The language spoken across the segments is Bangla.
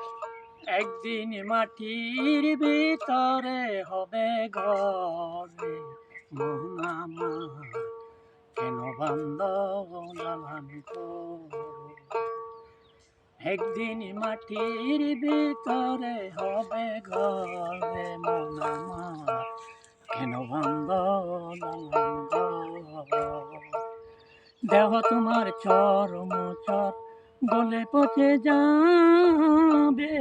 থেকে। একদিন মাটির ভিতরে হবে ঘর রে মন আমার, কেন বান্দ দালান ঘর? একদিন মাটির ভিতরে হবে ঘর রে মন আমার, কেন বান্দ দালান ঘর? দেহ তোমার চরম চর গলে পচে যাবে,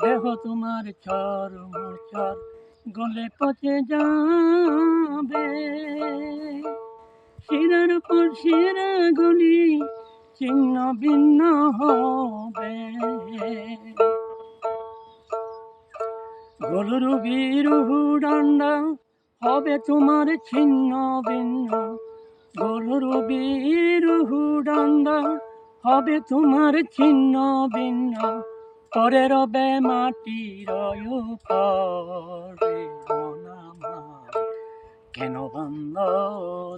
দেহ তোমার চরম চর গলে পচে যাবে, শিরার পর শিরা গুলি ছিন্ন ভিন্ন হবে, গরুর বিরুহু ডান্ডা হবে তোমার ছিন্ন ভিন্ন, গরুর বিরুহু ডান্ডা হবে তোমার ছিন্ন ভিন্ন, পরে রবে মাটির উপরে মন আমার, কেন বান্দ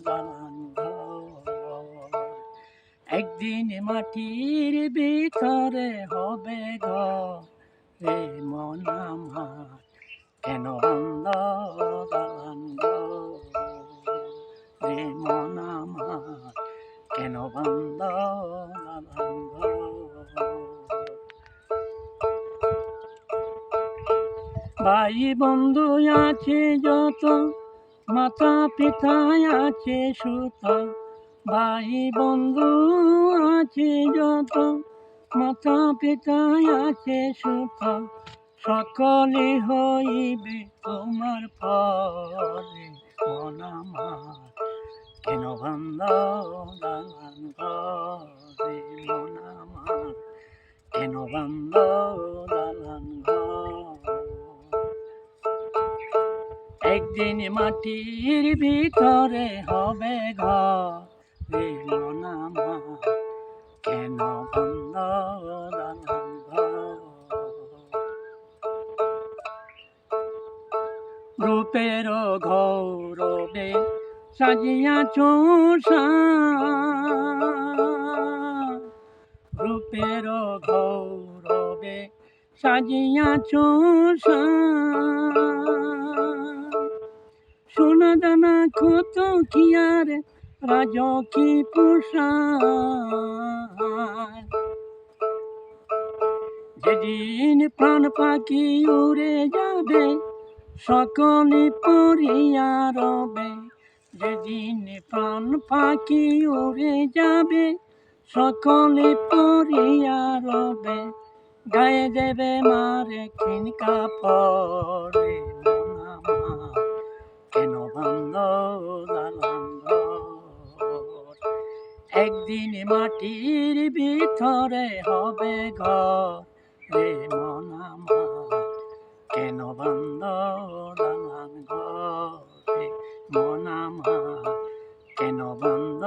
দালান ঘর? একদিন মাটির ভিতরে হবে ঘর রে মন আমার, কেন বান্দ দালান ঘর? রে মন আমার, কেন বান্দ দালান ঘর? ভাই বন্ধু আছে যত, মাতা পিতা আছে সুত, ভাই বন্ধু আছে যত, মাতা পিতা আছে সুত, সকলে হইবে তোমার পরে মন আমার, কেন বান্দ দালান ঘরে মন আমার, কেন বান্দ দালান ঘর? একদিন মাটির ভিতরে হবে ঘর রে মন আমার, কেন বান্দ দালান ঘর? রূপের গৌরবে সাজিয়াছ সংসার, রূপের গৌরবে সাজিয়াছ সংসার, সোনা দানা কত কি আর রাজকি পোশাক, যেদিন প্রাণ পাখি উড়ে যাবে সকলে পড়িয়া রবে, যেদিন প্রাণ পাখি উড়ে যাবে সকলে পড়িয়া রবে, গায়ে দেবে মারে ক্ষীণ কাপড়ে মন আমার, কেন বান্দ দালান ঘর? একদিন মাটির ভিতরে হবে ঘর রে মন আমার, কেন বান্দ দালান ঘর? মন আমার, কেন বান্দ